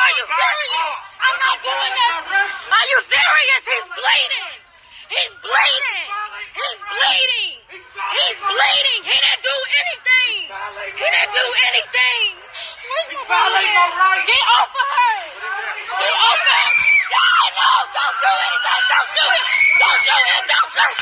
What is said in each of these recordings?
Are you serious? I'm not doing this. Are you serious? He's bleeding. He's bleeding. He's bleeding. He's bleeding. He didn't do anything. He didn't do anything. Where's my brother? Get off of her. Get off of him. No, don't do anything. Don't shoot him. Don't shoot him. Don't shoot.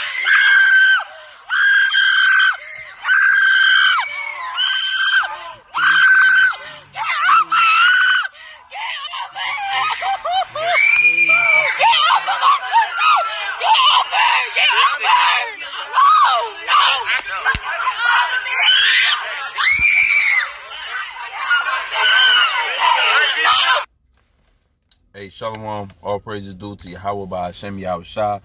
Hey, Shalom, all praises due to Yahweh, 𝐈𝐓'H',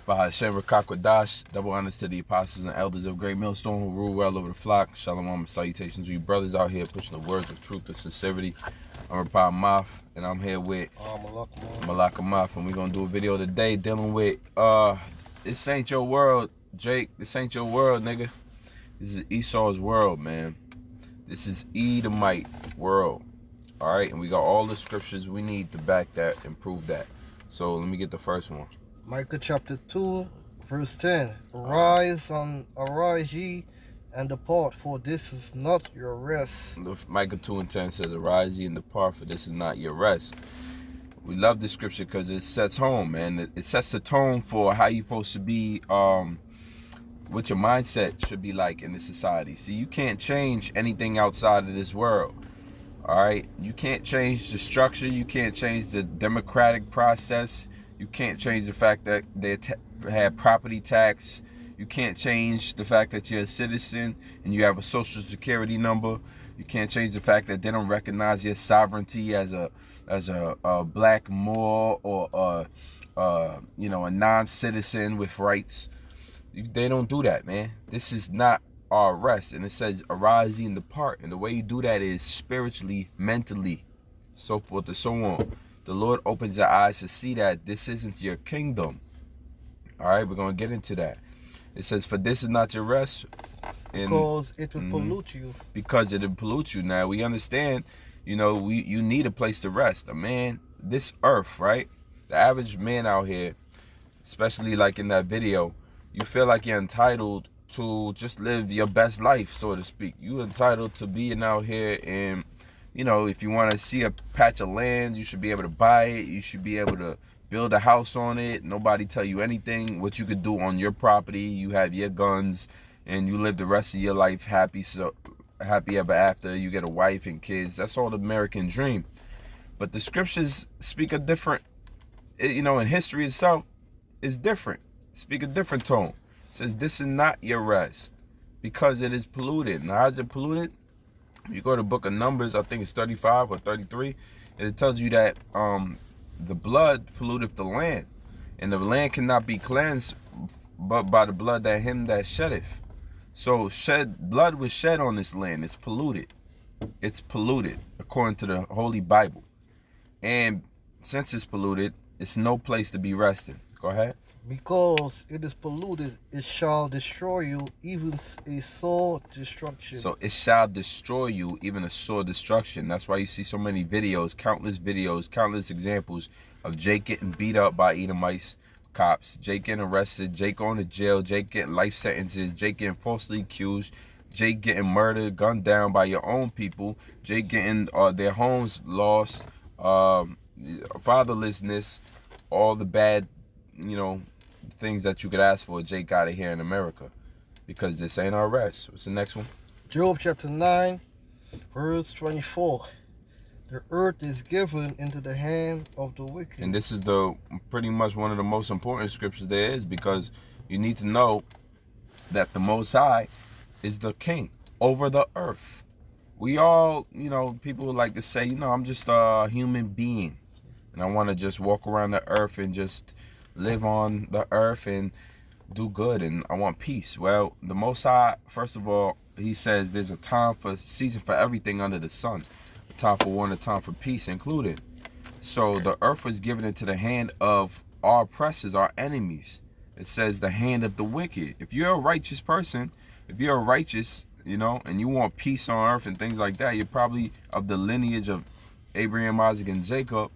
𝐿, double honors to the apostles and elders of Great Millstone who rule well over the flock. Shalom and salutations to you brothers out here pushing the words of truth and sincerity. I'm 𝐈𝐓'H, and I'm here with 𝐿, and we're going to do a video today dealing with, this ain't your world, Jake. This ain't your world, nigga. This is Esau's world, man. This is Edomite world. All right, and we got all the scriptures we need to back that and prove that. So let me get the first one. Micah chapter 2, verse 10. Arise ye and depart, for this is not your rest. Micah 2 and 10 says, arise ye and depart, for this is not your rest. We love this scripture because it sets home, man. It sets the tone for how you're supposed to be, what your mindset should be like in this society. See, you can't change anything outside of this world. All right, you can't change the structure. You can't change the democratic process. You can't change the fact that they have property tax. You can't change the fact that you're a citizen and you have a social security number. You can't change the fact that they don't recognize your sovereignty as a black Moor or a non-citizen with rights. They don't do that, man. This is not our rest. And it says arise ye and depart, and the way you do that is spiritually, mentally, so forth and so on. The Lord opens your eyes to see that this isn't your kingdom. All right, we're going to get into that. It says, for this is not your rest, because it will pollute you. Because it will pollute you. Now we understand, you need a place to rest. A man, this earth, right? The average man out here, especially like in that video, you feel like you're entitled to just live your best life, so to speak. You entitled to being out here, and if you want to see a patch of land, you should be able to buy it. You should be able to build a house on it. Nobody tell you anything what you could do on your property. You have your guns and you live the rest of your life happy ever after. You get a wife and kids. That's all the American dream. But the scriptures speak a different, in history itself is different. Speak a different tone. It says, this is not your rest because it is polluted. Now, how's it polluted? If you go to the book of Numbers, I think it's 35 or 33, and it tells you that the blood polluteth the land, and the land cannot be cleansed but by the blood that him that sheddeth. So blood was shed on this land. It's polluted. It's polluted according to the Holy Bible. And since it's polluted, it's no place to be resting. Go ahead. Because it is polluted, it shall destroy you, even a sore destruction. So it shall destroy you, even a sore destruction. That's why you see so many videos, countless examples of Jake getting beat up by Edomites, cops, Jake getting arrested, Jake going to jail, Jake getting life sentences, Jake getting falsely accused, Jake getting murdered, gunned down by your own people, Jake getting their homes lost, fatherlessness, all the bad, things that you could ask for, Jake got it here in America, because this ain't our rest. What's the next one? Job chapter 9, verse 24. The earth is given into the hand of the wicked. And this is pretty much one of the most important scriptures there is, because you need to know that the Most High is the king over the earth. We all, people like to say, I'm just a human being, and I want to just walk around the earth and just live on the earth and do good, and I want peace. Well, the Most High, first of all, he says there's a season for everything under the sun. A time for war and a time for peace included. So the earth was given into the hand of our oppressors, our enemies. It says the hand of the wicked. If you're a righteous person, if you're a righteous, and you want peace on earth and things like that, you're probably of the lineage of Abraham, Isaac, and Jacob,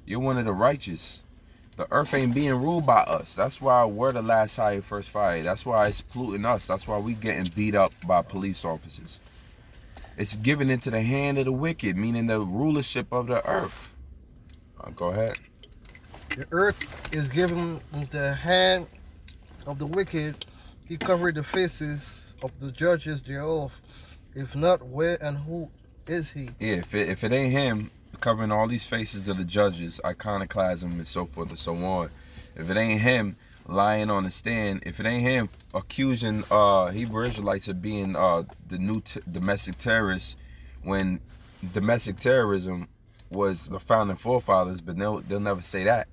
you're one of the righteous. The earth ain't being ruled by us. That's why we're the last hire, first fire. That's why it's polluting us. That's why we getting beat up by police officers. It's given into the hand of the wicked, meaning the rulership of the earth. Go ahead. The earth is given into the hand of the wicked. He covered the faces of the judges thereof. If not, where and who is he? Yeah, if it ain't him covering all these faces of the judges, iconoclasm and so forth and so on, if it ain't him lying on the stand, if it ain't him accusing Hebrew Israelites of being the new domestic terrorists, when domestic terrorism was the founding forefathers, but they'll never say that.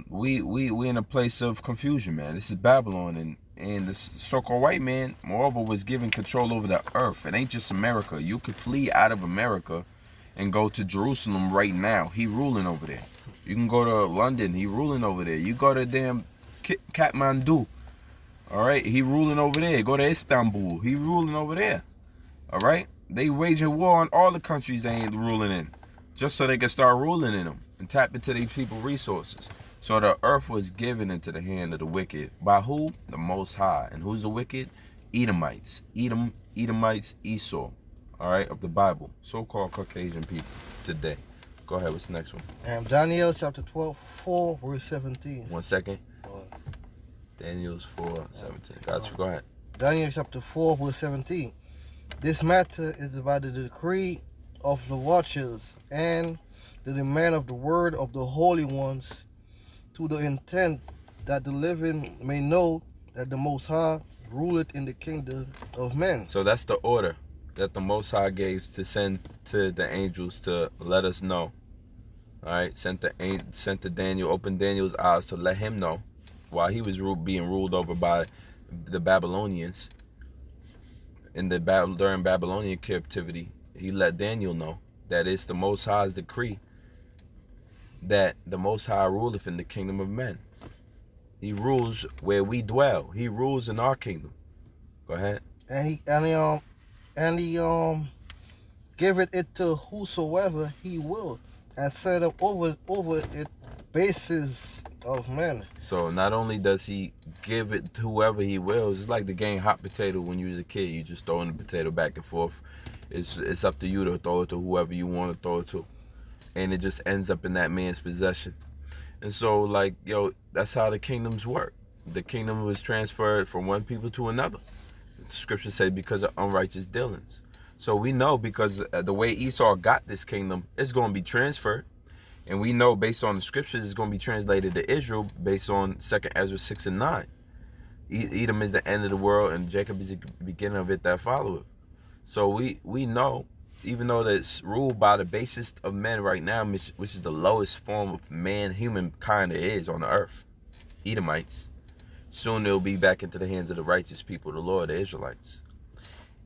We in a place of confusion, man. This is Babylon, and this so-called white man, moreover, was given control over the earth. It ain't just America. You can flee out of America and go to Jerusalem right now. He ruling over there. You can go to London. He ruling over there. You go to damn Kathmandu. All right, he ruling over there. Go to Istanbul. He ruling over there. All right, they waging war on all the countries they ain't ruling in, just so they can start ruling in them and tap into these people's resources. So the earth was given into the hand of the wicked. By who? The Most High. And who's the wicked? Edomites. Edomites, Esau. All right, of the Bible. So-called Caucasian people today. Go ahead, what's the next one? Daniel chapter 12, 4, verse 17. 1 second. Daniel's 4:17. Got you, go ahead. Daniel chapter 4, verse 17. This matter is by the decree of the watchers and the demand of the word of the holy ones, to the intent that the living may know that the Most High ruleth in the kingdom of men. So that's the order that the Most High gave to send to the angels to let us know. All right, sent to Daniel, opened Daniel's eyes to let him know while he was being ruled over by the Babylonians during Babylonian captivity. He let Daniel know that it's the Most High's decree that the Most High ruleth in the kingdom of men. He rules where we dwell. He rules in our kingdom. Go ahead. And he giveth it to whosoever he will, and set up over it bases of men. So not only does he give it to whoever he wills, it's like the game hot potato when you was a kid. You just throwing the potato back and forth. It's up to you to throw it to whoever you want to throw it to. And it just ends up in that man's possession. And so, like, yo, that's how the kingdoms work. The kingdom was transferred from one people to another. The scripture said because of unrighteous dealings. So we know because the way Esau got this kingdom, it's going to be transferred. And we know based on the scriptures, it's going to be translated to Israel based on 2nd Ezra 6 and 9. Edom is the end of the world, and Jacob is the beginning of it that followeth. So we know, even though that's ruled by the basest of men right now, which is the lowest form of man, humankind there is on the earth, Edomites, soon they'll be back into the hands of the righteous people, the Lord, the Israelites.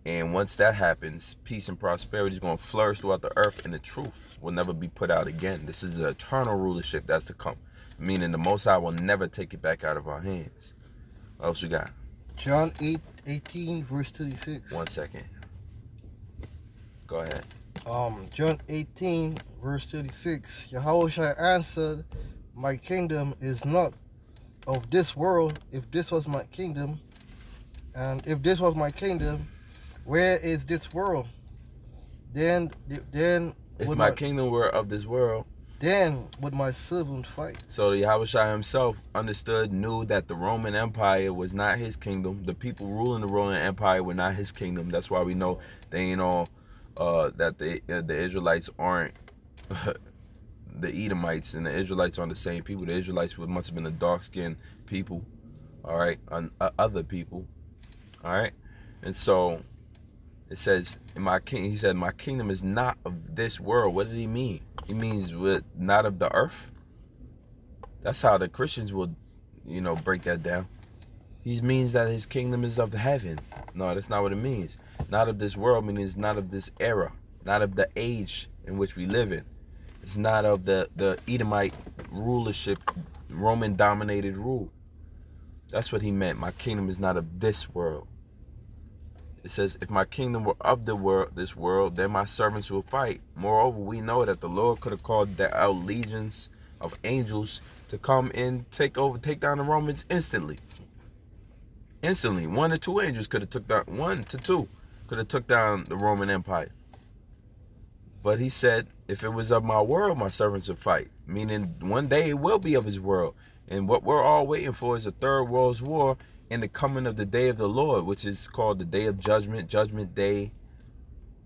And once that happens, peace and prosperity is going to flourish throughout the earth, and the truth will never be put out again. This is an eternal rulership that's to come, meaning the Most High will never take it back out of our hands. What else you got? John 8:18, verse 36. 1 second. Go ahead. John 18, verse 36. Yahushua answered, my kingdom is not of this world. If this was my kingdom, where is this world? Then if my kingdom were of this world, then would my servant fight. So Yahushua himself knew that the Roman Empire was not his kingdom. The people ruling the Roman Empire were not his kingdom. That's why we know they ain't all that the Israelites aren't the Edomites, and the Israelites aren't the same people. The Israelites must have been a dark-skinned people, all right, other people, all right. And so it says, he said, my kingdom is not of this world. What did he mean? He means not of the earth. That's how the Christians will, break that down. He means that his kingdom is of heaven. No, that's not what it means. Not of this world means not of this era, not of the age in which we live in. It's not of the Edomite rulership, Roman-dominated rule. That's what he meant. My kingdom is not of this world. It says, if my kingdom were of this world, then my servants will fight. Moreover, we know that the Lord could have called out legions of angels to come and take down the Romans instantly. Instantly. 1 to 2 angels could have took down, 1 to 2 could have took down the Roman Empire. But he said, if it was of my world, my servants would fight. Meaning one day it will be of his world. And what we're all waiting for is a third world's war and the coming of the day of the Lord, which is called the day of judgment, judgment day.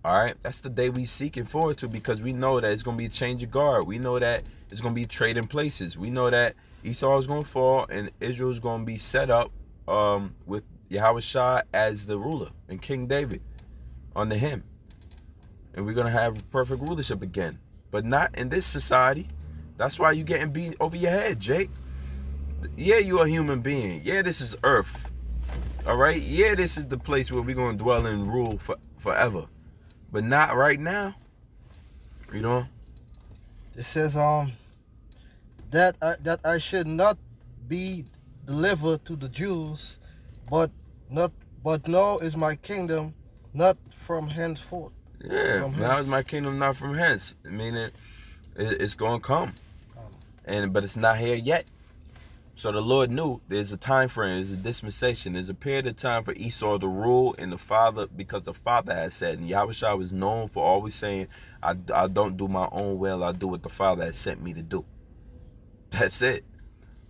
All right, that's the day we seeking forward to, because we know that it's going to be a change of guard. We know that it's going to be trading places. We know that Esau is going to fall and Israel is going to be set up with 𝐖𝐓'𝐒 as the ruler and King David under him. And we're going to have perfect rulership again. But not in this society. That's why you're getting beat over your head, Jake. Yeah, you're a human being. Yeah, this is earth. All right? Yeah, this is the place where we're going to dwell and rule forever. But not right now. You know? It says that I should not be delivered to the Jews, but now is my kingdom not from henceforth. Yeah, now is my kingdom not from hence. Meaning it's going to come. But it's not here yet. So the Lord knew there's a time frame, there's a dispensation, there's a period of time for Esau to rule and the father, because the father has said. And 𝐖𝐓'𝐒 was known for always saying, I don't do my own will, I do what the Father has sent me to do. That's it.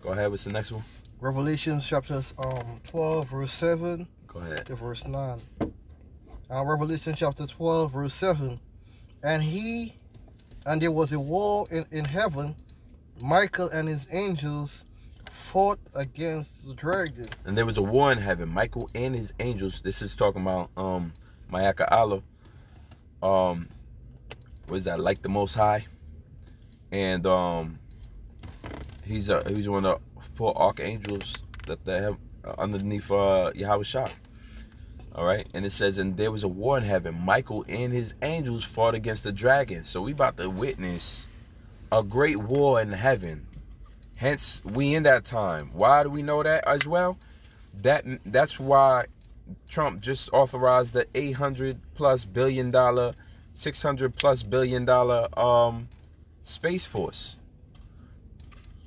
Go ahead, what's the next one? Revelation chapter 12, verse 7. Go ahead. To verse 9. Revelation chapter 12, verse 7. And there was a war in heaven. Michael and his angels fought against the dragon. And there was a war in heaven. Michael and his angels. This is talking about 𝐈𝐓'𝐒. What is that? Like the Most High. And he's one of the 4 archangels that they have underneath 𝐖𝐓'𝐒. All right, and it says, and there was a war in heaven. Michael and his angels fought against the dragon. So we about to witness a great war in heaven. Hence, we in that time. Why do we know that as well? That's why Trump just authorized the $800+ billion, $600+ billion Space Force.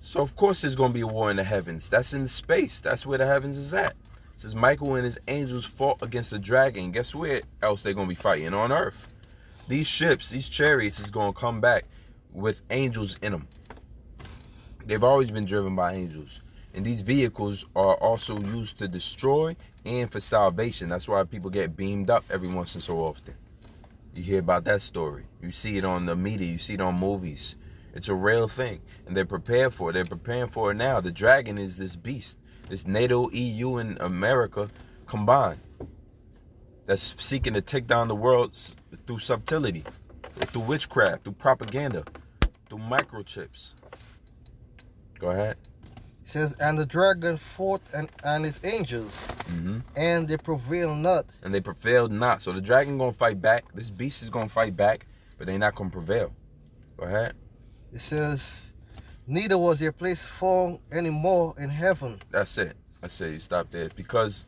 So of course there's going to be a war in the heavens. That's in space. That's where the heavens is at. It says Michael and his angels fought against the dragon. Guess where else they're going to be fighting? On earth. These ships, these chariots is going to come back with angels in them. They've always been driven by angels. And these vehicles are also used to destroy and for salvation. That's why people get beamed up every once in so often. You hear about that story. You see it on the media. You see it on movies. It's a real thing. And they're prepared for it. They're preparing for it now. The dragon is this beast. This NATO, EU, and America combined. That's seeking to take down the world through subtlety, through witchcraft, through propaganda, through microchips. Go ahead. It says, and the dragon fought and his angels, and they prevailed not. And they prevailed not. So the dragon going to fight back. This beast is going to fight back, but they're not going to prevail. Go ahead. It says, neither was their place found anymore in heaven. That's it. I say you stop there. Because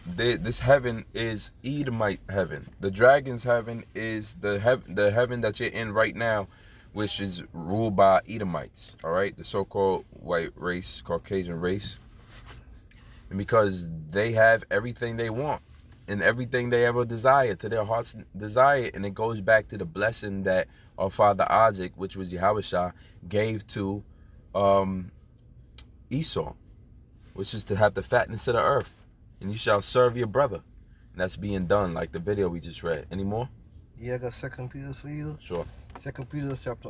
this heaven is Edomite heaven. The dragon's heaven is the heaven that you're in right now, which is ruled by Edomites, all right? The so-called white race, Caucasian race. And because they have everything they want and everything they ever desire, to their heart's desire, and it goes back to the blessing that our father �ဣ'sAhk, which was 𝐖𝐓'𝐿, gave to Esau, which is to have the fatness of the earth. And you shall serve your brother. And that's being done, like the video we just read. Any more? Yeah, I got 2 Peter for you. Sure. 2 Peter chapter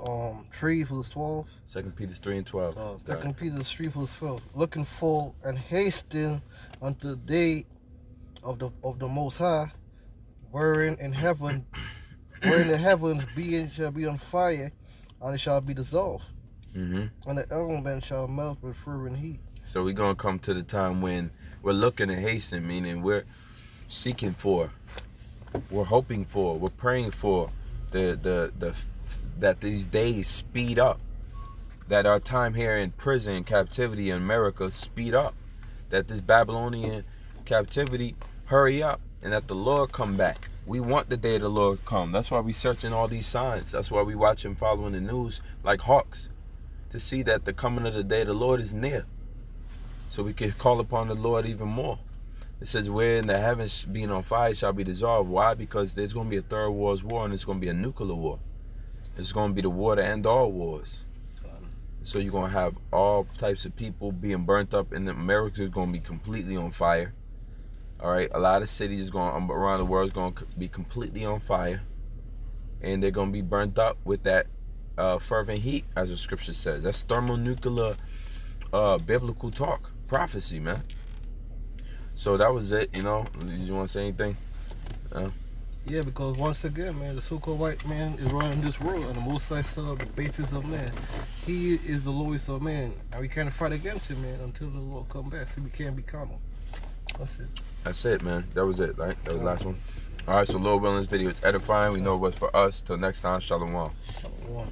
3 verse 12. 2 Peter 3 and 12. 2 Peter 3 verse 12. Looking for and hasten unto the day of the Most High, wherein the heavens shall be on fire, and it shall be dissolved, and the element shall melt with fervent heat. So we're gonna come to the time when we're looking and hastening, meaning we're seeking for, we're hoping for, we're praying for that these days speed up, that our time here in prison and captivity in America speed up, that this Babylonian captivity hurry up, and that the Lord come back. We want the day of the Lord come. That's why we searching all these signs. That's why we watching, following the news like hawks, to see that the coming of the day of the Lord is near, so we can call upon the Lord even more. It says, where in the heavens being on fire shall be dissolved. Why? Because there's going to be a third world war, and it's going to be a nuclear war. It's going to be the war to end all wars. So you're going to have all types of people being burnt up, and America is going to be completely on fire. All right, a lot of cities going around the world is going to be completely on fire, and they're going to be burnt up with that fervent heat, as the scripture says. That's thermonuclear biblical talk, prophecy, man. So that was it. You know, did you want to say anything? Yeah, because once again, man, the so-called white man is running this world, and the Most High set up the basis of man. He is the lowest of man, and we can't fight against him, man, until the Lord come back. So we can't be carnal. That's it. That's it, man. That was it, right? That was the last one. All right, so Lord willing, this video is edifying. We know it was for us. Till next time, shalom. Shalom.